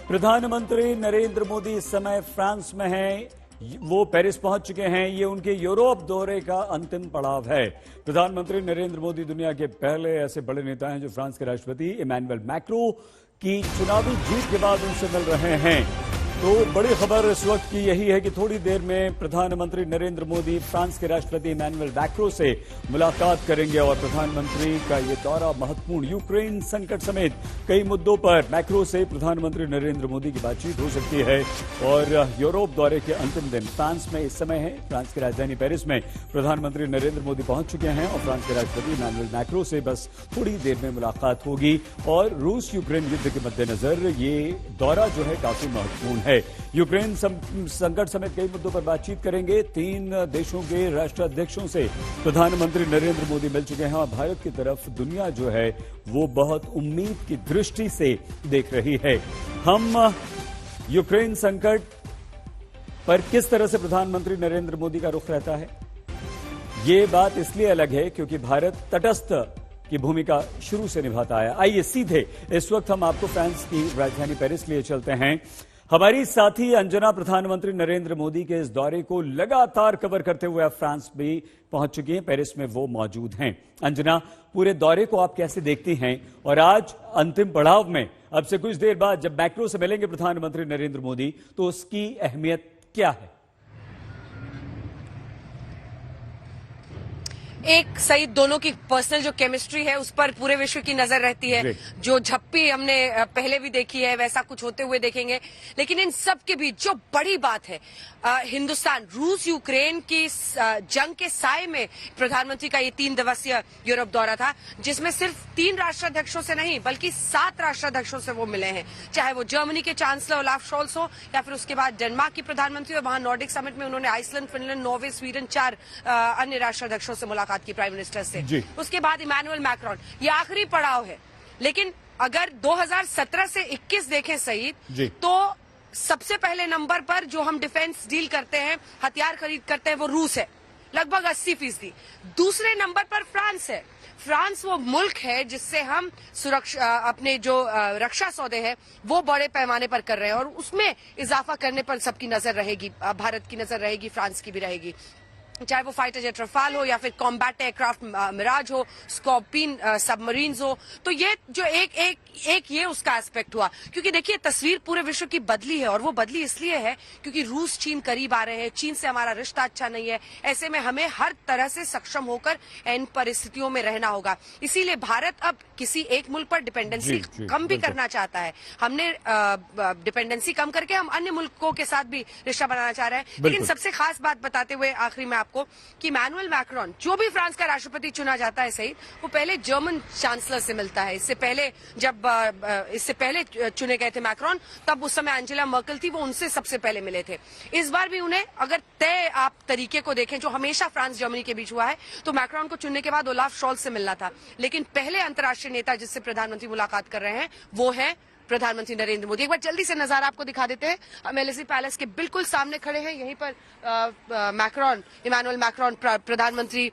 प्रधानमंत्री नरेंद्र मोदी इस समय फ्रांस में हैं। वो पेरिस पहुंच चुके हैं। ये उनके यूरोप दौरे का अंतिम पड़ाव है। प्रधानमंत्री नरेंद्र मोदी दुनिया के पहले ऐसे बड़े नेता हैं जो फ्रांस के राष्ट्रपति इमैनुअल मैक्रों की चुनावी जीत के बाद उनसे मिल रहे हैं। तो बड़ी खबर इस वक्त की यही है कि थोड़ी देर में प्रधानमंत्री नरेंद्र मोदी फ्रांस के राष्ट्रपति इमैनुअल मैक्रों से मुलाकात करेंगे और प्रधानमंत्री का ये दौरा महत्वपूर्ण यूक्रेन संकट समेत कई मुद्दों पर मैक्रों से प्रधानमंत्री नरेंद्र मोदी की बातचीत हो सकती है। और यूरोप दौरे के अंतिम दिन फ्रांस में इस समय है। फ्रांस की राजधानी पेरिस में प्रधानमंत्री नरेंद्र मोदी पहुंच चुके हैं और फ्रांस के राष्ट्रपति इमैनुअल मैक्रों से बस थोड़ी देर में मुलाकात होगी। और रूस यूक्रेन युद्ध के मद्देनजर ये दौरा जो है काफी महत्वपूर्ण है। यूक्रेन संकट समेत कई मुद्दों पर बातचीत करेंगे। 3 देशों के राष्ट्राध्यक्षों से प्रधानमंत्री नरेंद्र मोदी मिल चुके हैं और भारत की तरफ दुनिया जो है वो बहुत उम्मीद की दृष्टि से देख रही है। हम यूक्रेन संकट पर किस तरह से प्रधानमंत्री नरेंद्र मोदी का रुख रहता है, ये बात इसलिए अलग है क्योंकि भारत तटस्थ की भूमिका शुरू से निभाता है। आइए सीधे इस वक्त हम आपको फ्रांस की राजधानी पेरिस लिए चलते हैं। हमारी साथी अंजना प्रधानमंत्री नरेंद्र मोदी के इस दौरे को लगातार कवर करते हुए फ्रांस भी पहुंच चुकी हैं। पेरिस में वो मौजूद हैं। अंजना, पूरे दौरे को आप कैसे देखती हैं और आज अंतिम पड़ाव में अब से कुछ देर बाद जब मैक्रों से मिलेंगे प्रधानमंत्री नरेंद्र मोदी तो उसकी अहमियत क्या है? एक सही दोनों की पर्सनल जो केमिस्ट्री है उस पर पूरे विश्व की नजर रहती है। जो झप्पी हमने पहले भी देखी है वैसा कुछ होते हुए देखेंगे। लेकिन इन सब के बीच जो बड़ी बात है, हिंदुस्तान रूस यूक्रेन की जंग के साए में प्रधानमंत्री का ये 3 दिवसीय यूरोप दौरा था, जिसमें सिर्फ 3 राष्ट्राध्यक्षों से नहीं बल्कि 7 राष्ट्राध्यक्षों से वो मिले हैं। चाहे वो जर्मनी के चांसलर ओलाफ शोल्स हो या फिर उसके बाद डेनमार्क की प्रधानमंत्री, और वहां नॉर्डिक समिट में उन्होंने आइसलैंड, फिनलैंड, नॉर्वे, स्वीडन 4 अन्य राष्ट्राध्यक्षों से मुलाकात की प्राइम मिनिस्टर से। उसके बाद इमैनुअल मैक्रोन, ये आखिरी पड़ाव है। लेकिन अगर 2017 से 21 देखें सईद, तो सबसे पहले नंबर पर जो हम डिफेंस डील करते हैं, हथियार खरीद करते हैं, वो रूस है, लगभग 80%। दूसरे नंबर पर फ्रांस है। फ्रांस वो मुल्क है जिससे हम सुरक्षा अपने जो रक्षा सौदे हैं वो बड़े पैमाने पर कर रहे हैं और उसमें इजाफा करने पर सबकी नजर रहेगी। भारत की नजर रहेगी, फ्रांस की भी रहेगी। चाहे वो फाइटर जेट रफाल हो या फिर कॉम्बैट एयरक्राफ्ट मिराज हो, स्कॉर्पियन सबमरीन्स हो। तो ये जो एक ये उसका एस्पेक्ट हुआ। क्योंकि देखिए तस्वीर पूरे विश्व की बदली है और वो बदली इसलिए है क्योंकि रूस चीन करीब आ रहे हैं। चीन से हमारा रिश्ता अच्छा नहीं है। ऐसे में हमें हर तरह से सक्षम होकर इन परिस्थितियों में रहना होगा। इसीलिए भारत अब किसी एक मुल्क पर डिपेंडेंसी कम भी करना चाहता है। हमने डिपेंडेंसी कम करके हम अन्य मुल्कों के साथ भी रिश्ता बनाना चाह रहे हैं। लेकिन सबसे खास बात बताते हुए आखिरी में आपको कि इमैनुअल मैक्रोन, जो भी फ्रांस का राष्ट्रपति चुना जाता है सही, वो पहले जर्मन चांसलर से मिलता है। इससे पहले चुने गए थे मैक्रोन, तब उस समय एंजेला मर्केल थी, वो उनसे सबसे पहले मिले थे। इस बार भी उन्हें अगर तय आप तरीके को देखें जो हमेशा फ्रांस जर्मनी के बीच हुआ है, तो मैक्रोन को चुनने के बाद ओलाफ शोल्स से मिलना था। लेकिन पहले अंतर्राष्ट्रीय नेता जिससे प्रधानमंत्री मुलाकात कर रहे हैं वो है प्रधानमंत्री नरेंद्र मोदी। एक बार जल्दी से नजारा आपको दिखा देते हैं। हम एलिसी पैलेस के बिल्कुल सामने खड़े हैं। यहीं पर मैक्रोन, इमैनुअल मैक्रोन प्रधानमंत्री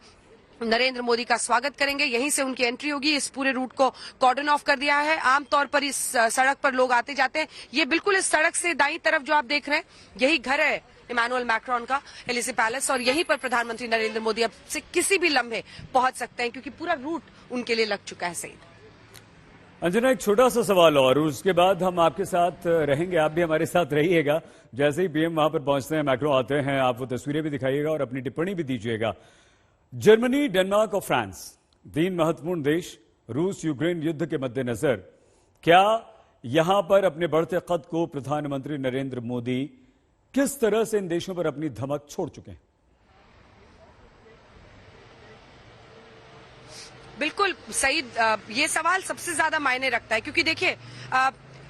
नरेंद्र मोदी का स्वागत करेंगे। यहीं से उनकी एंट्री होगी। इस पूरे रूट को कॉर्डन ऑफ कर दिया है। आमतौर पर इस सड़क पर लोग आते जाते हैं। ये बिल्कुल इस सड़क से दाईं तरफ जो आप देख रहे हैं, यही घर है इमैनुअल मैक्रोन का, एलिसी पैलेस, और यहीं पर प्रधानमंत्री नरेंद्र मोदी अब से किसी भी लम्हे पहुंच सकते हैं क्योंकि पूरा रूट उनके लिए लग चुका है। सही अंजना, एक छोटा सा सवाल और उसके बाद हम आपके साथ रहेंगे। आप भी हमारे साथ रहिएगा। जैसे ही पीएम वहां पर पहुंचते हैं, मैक्रो आते हैं, आप वो तस्वीरें भी दिखाइएगा और अपनी टिप्पणी भी दीजिएगा। जर्मनी, डेनमार्क और फ्रांस, 3 महत्वपूर्ण देश रूस यूक्रेन युद्ध के मद्देनजर क्या यहां पर अपने बढ़ते कद को प्रधानमंत्री नरेंद्र मोदी किस तरह से इन देशों पर अपनी धमक छोड़ चुके हैं? बिल्कुल सही। ये सवाल सबसे ज्यादा मायने रखता है क्योंकि देखिए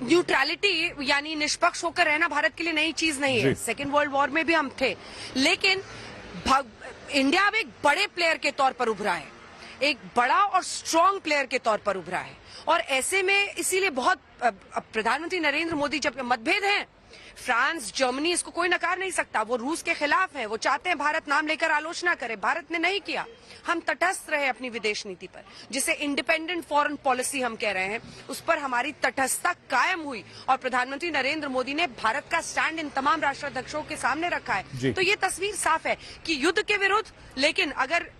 न्यूट्रलिटी यानी निष्पक्ष होकर रहना भारत के लिए नई चीज नहीं है। सेकेंड वर्ल्ड वॉर में भी हम थे। लेकिन इंडिया अब एक बड़े प्लेयर के तौर पर उभरा है, एक बड़ा और स्ट्रांग प्लेयर के तौर पर उभरा है। और ऐसे में इसीलिए बहुत प्रधानमंत्री नरेंद्र मोदी, जब मतभेद हैं फ्रांस, जर्मनी, इसको कोई नकार नहीं सकता। वो रूस के खिलाफ है, वो चाहते हैं भारत नाम लेकर आलोचना करे। भारत ने नहीं किया। हम तटस्थ रहे अपनी विदेश नीति पर, जिसे इंडिपेंडेंट फॉरेन पॉलिसी हम कह रहे हैं, उस पर हमारी तटस्थता कायम हुई। और प्रधानमंत्री नरेंद्र मोदी ने भारत का स्टैंड इन तमाम राष्ट्राध्यक्षों के सामने रखा है। तो ये तस्वीर साफ है कि युद्ध के विरुद्ध, लेकिन अगर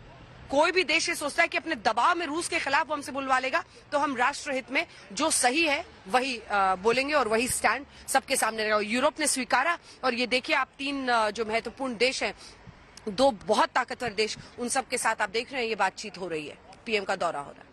कोई भी देश ये सोचता है कि अपने दबाव में रूस के खिलाफ हमसे बुलवा लेगा, तो हम राष्ट्रहित में जो सही है वही बोलेंगे और वही स्टैंड सबके सामने रहेगा। यूरोप ने स्वीकारा, और ये देखिए आप 3 जो महत्वपूर्ण देश हैं, 2 बहुत ताकतवर देश, उन सब के साथ आप देख रहे हैं ये बातचीत हो रही है, पीएम का दौरा हो रहा है।